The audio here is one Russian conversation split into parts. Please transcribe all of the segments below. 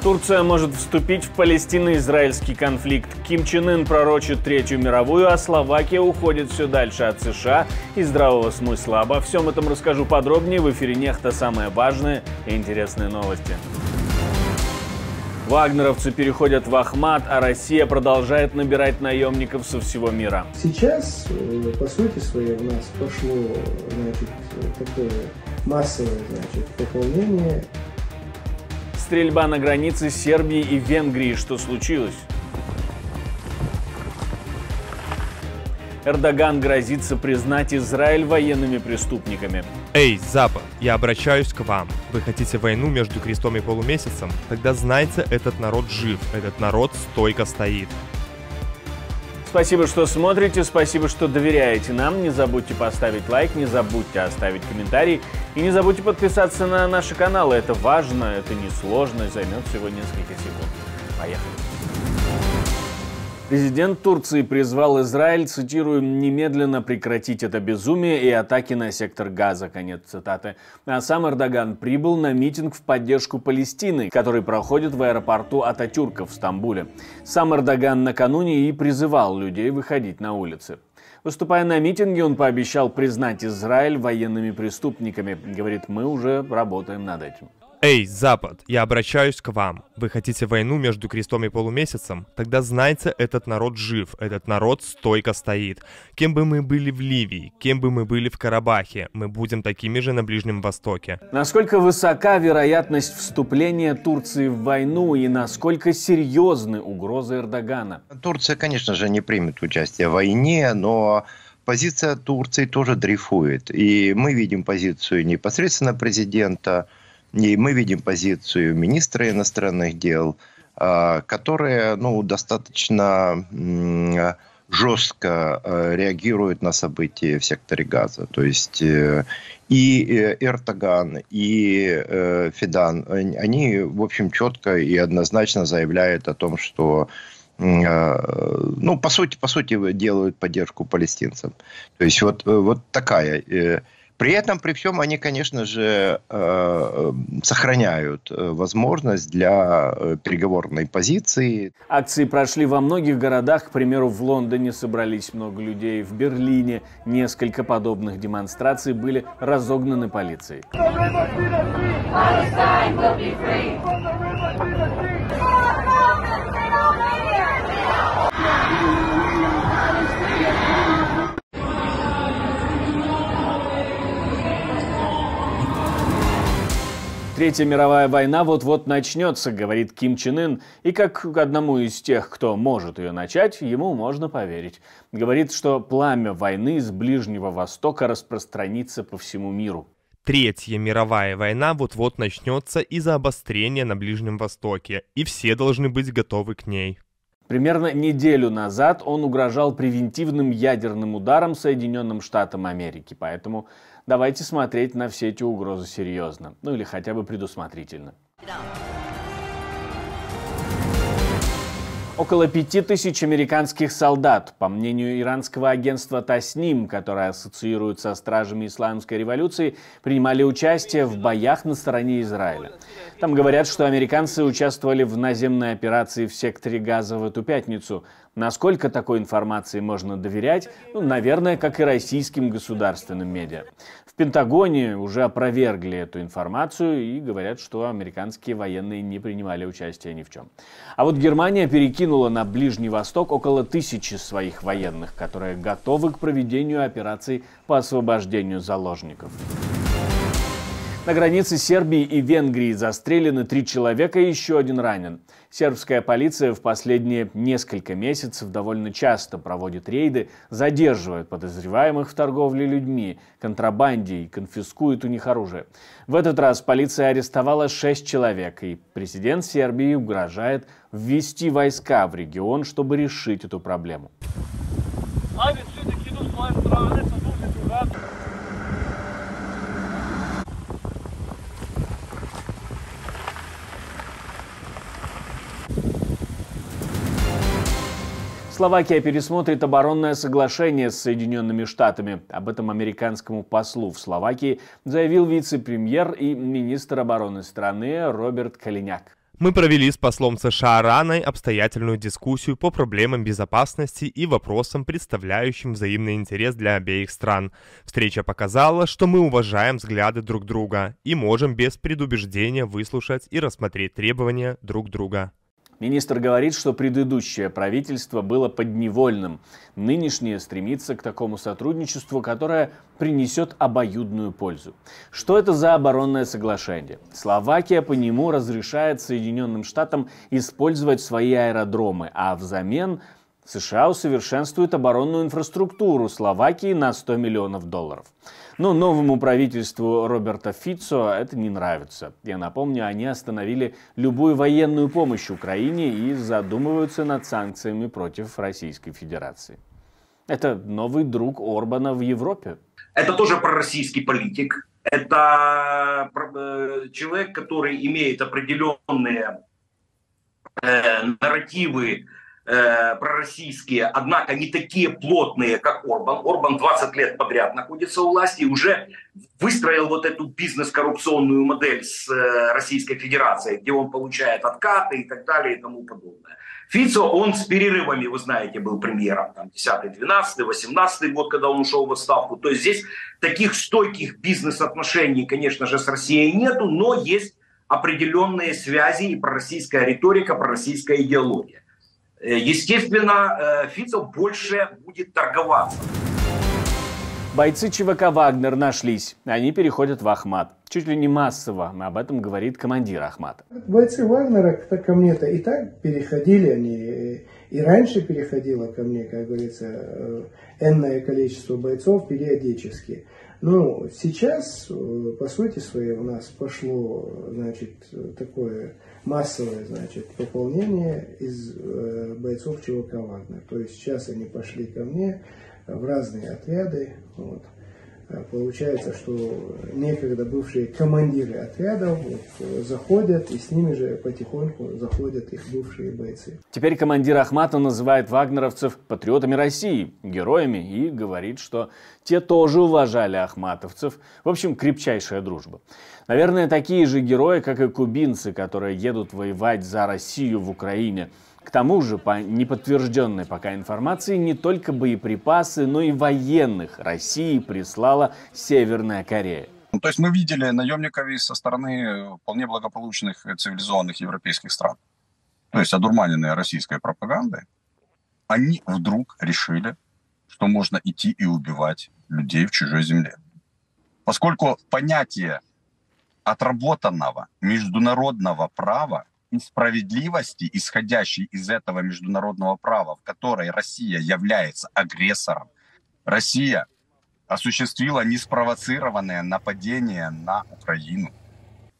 Турция может вступить в палестино-израильский конфликт. Ким Чен Ын пророчит Третью мировую, а Словакия уходит все дальше от США и здравого смысла. Обо всем этом расскажу подробнее в эфире «Нехта». Самые важные и интересные новости. Вагнеровцы переходят в Ахмат, а Россия продолжает набирать наемников со всего мира. Сейчас, по сути своей, у нас пошло, такое массовое, пополнение. Стрельба на границе Сербии и Венгрии. Что случилось? Эрдоган грозится признать Израиль военными преступниками. Эй, Запад, я обращаюсь к вам. Вы хотите войну между крестом и полумесяцем? Тогда знайте, этот народ жив, этот народ стойко стоит. Спасибо, что смотрите, спасибо, что доверяете нам. Не забудьте поставить лайк, не забудьте оставить комментарий и не забудьте подписаться на наши каналы. Это важно, это несложно, займет всего несколько секунд. Поехали. Президент Турции призвал Израиль, цитирую, «немедленно прекратить это безумие и атаки на сектор Газа», конец цитаты. А сам Эрдоган прибыл на митинг в поддержку Палестины, который проходит в аэропорту Ататюрка в Стамбуле. Сам Эрдоган накануне и призывал людей выходить на улицы. Выступая на митинге, он пообещал признать Израиль военными преступниками. Говорит, мы уже работаем над этим. Эй, Запад, я обращаюсь к вам. Вы хотите войну между крестом и полумесяцем? Тогда знайте, этот народ жив, этот народ стойко стоит. Кем бы мы были в Ливии, кем бы мы были в Карабахе, мы будем такими же на Ближнем Востоке. Насколько высока вероятность вступления Турции в войну и насколько серьезны угрозы Эрдогана? Турция, конечно же, не примет участие в войне, но позиция Турции тоже дрейфует. И мы видим позицию непосредственно президента, и мы видим позицию министра иностранных дел, которая достаточно жестко реагирует на события в секторе Газа. То есть и Эрдоган, и Фидан, они, в общем, четко и однозначно заявляют о том, что по сути, делают поддержку палестинцам. То есть вот такая. При этом, при всем, они, конечно же, сохраняют возможность для переговорной позиции. Акции прошли во многих городах. К примеру, в Лондоне собрались много людей. В Берлине несколько подобных демонстраций были разогнаны полицией. Третья мировая война вот-вот начнется, говорит Ким Чен Ын, и как одному из тех, кто может ее начать, ему можно поверить. Говорит, что пламя войны с Ближнего Востока распространится по всему миру. Третья мировая война вот-вот начнется из-за обострения на Ближнем Востоке, и все должны быть готовы к ней. Примерно неделю назад он угрожал превентивным ядерным ударом Соединенным Штатам Америки, поэтому давайте смотреть на все эти угрозы серьезно, или хотя бы предусмотрительно. Около 5000 американских солдат, по мнению иранского агентства Тасним, которое ассоциирует со стражами исламской революции, принимали участие в боях на стороне Израиля. Там говорят, что американцы участвовали в наземной операции в секторе Газа в эту пятницу. Насколько такой информации можно доверять? Наверное, как и российским государственным медиа. В Пентагоне уже опровергли эту информацию и говорят, что американские военные не принимали участия ни в чем. А вот Германия перекинула на Ближний Восток около 1000 своих военных, которые готовы к проведению операций по освобождению заложников. На границе Сербии и Венгрии застрелены 3 человека и еще 1 ранен. Сербская полиция в последние несколько месяцев довольно часто проводит рейды, задерживает подозреваемых в торговле людьми, контрабанде и конфискует у них оружие. В этот раз полиция арестовала 6 человек, и президент Сербии угрожает ввести войска в регион, чтобы решить эту проблему. Словакия пересмотрит оборонное соглашение с Соединенными Штатами. Об этом американскому послу в Словакии заявил вице-премьер и министр обороны страны Роберт Калиняк. Мы провели с послом США Раной обстоятельную дискуссию по проблемам безопасности и вопросам, представляющим взаимный интерес для обеих стран. Встреча показала, что мы уважаем взгляды друг друга и можем без предубеждения выслушать и рассмотреть требования друг друга. Министр говорит, что предыдущее правительство было подневольным. Нынешнее стремится к такому сотрудничеству, которое принесет обоюдную пользу. Что это за оборонное соглашение? Словакия по нему разрешает Соединенным Штатам использовать свои аэродромы, а взамен США усовершенствует оборонную инфраструктуру Словакии на $100 миллионов. Но новому правительству Роберта Фицо это не нравится. Я напомню, они остановили любую военную помощь Украине и задумываются над санкциями против Российской Федерации. Это новый друг Орбана в Европе. Это тоже пророссийский политик. Это человек, который имеет определенные нарративы пророссийские, однако не такие плотные, как Орбан. Орбан 20 лет подряд находится у власти и уже выстроил вот эту бизнес-коррупционную модель с Российской Федерацией, где он получает откаты и так далее и тому подобное. Фицо, он с перерывами, вы знаете, был премьером, там, 10-й, 12-й, 18-й год, когда он ушел в отставку. То есть здесь таких стойких бизнес-отношений, конечно же, с Россией нету, но есть определенные связи и пророссийская риторика, пророссийская идеология. Естественно, Фицо больше будет торговаться. Бойцы ЧВК «Вагнер» нашлись. Они переходят в Ахмат. Чуть ли не массово. Об этом говорит командир Ахмата. Бойцы «Вагнера» ко мне-то и так переходили. Они и раньше переходило ко мне, как говорится, энное количество бойцов периодически. Но сейчас, по сути своей, у нас пошло, значит, такое массовое, значит, пополнение из бойцов ЧВК «Вагнер». То есть сейчас они пошли ко мне в разные отряды. Вот. Получается, что некогда бывшие командиры отрядов заходят, и с ними же потихоньку заходят их бывшие бойцы. Теперь командир Ахмата называет вагнеровцев патриотами России, героями, и говорит, что те тоже уважали ахматовцев. В общем, крепчайшая дружба. Наверное, такие же герои, как и кубинцы, которые едут воевать за Россию в Украине. К тому же, по неподтвержденной пока информации, не только боеприпасы, но и военных России прислала Северная Корея. То есть мы видели наемников со стороны вполне благополучных цивилизованных европейских стран. То есть одурманенные российской пропагандой, они вдруг решили, что можно идти и убивать людей в чужой земле. Поскольку понятие отработанного международного права и справедливости, исходящей из этого международного права, в которой Россия является агрессором, Россия осуществила неспровоцированное нападение на Украину.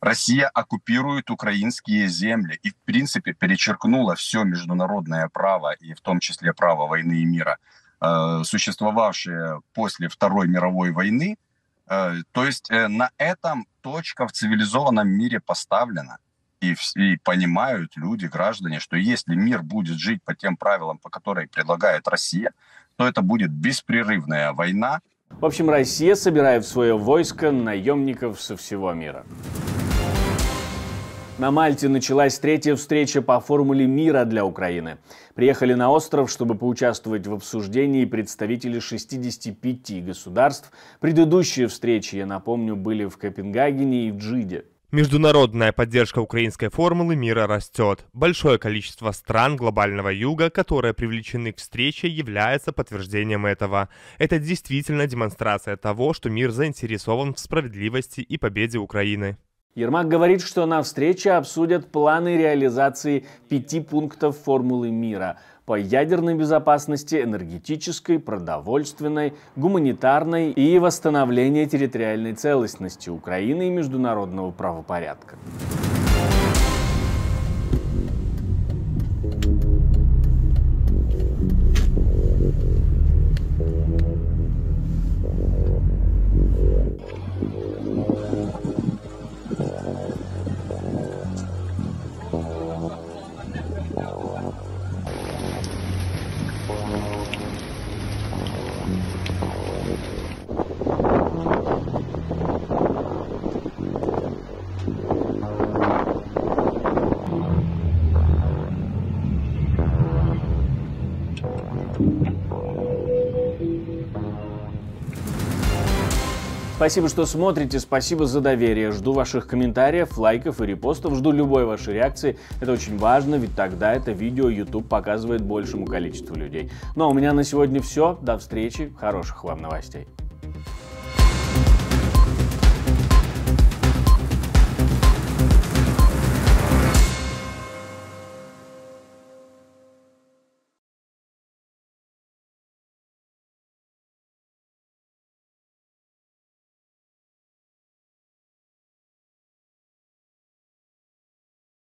Россия оккупирует украинские земли и, в принципе, перечеркнула все международное право, и в том числе право войны и мира, существовавшее после Второй мировой войны. То есть на этом точка в цивилизованном мире поставлена. И понимают люди, граждане, что если мир будет жить по тем правилам, по которым предлагает Россия, то это будет беспрерывная война. В общем, Россия собирает в свое войско наемников со всего мира. На Мальте началась третья встреча по формуле мира для Украины. Приехали на остров, чтобы поучаствовать в обсуждении представители 65 государств. Предыдущие встречи, я напомню, были в Копенгагене и в Джиде. Международная поддержка украинской формулы мира растет. Большое количество стран глобального юга, которые привлечены к встрече, является подтверждением этого. Это действительно демонстрация того, что мир заинтересован в справедливости и победе Украины. Ермак говорит, что на встрече обсудят планы реализации 5 пунктов формулы мира по ядерной безопасности, энергетической, продовольственной, гуманитарной и восстановлению территориальной целостности Украины и международного правопорядка. Спасибо, что смотрите, спасибо за доверие. Жду ваших комментариев, лайков и репостов, жду любой вашей реакции. Это очень важно, ведь тогда это видео YouTube показывает большему количеству людей. Ну а у меня на сегодня все. До встречи, хороших вам новостей.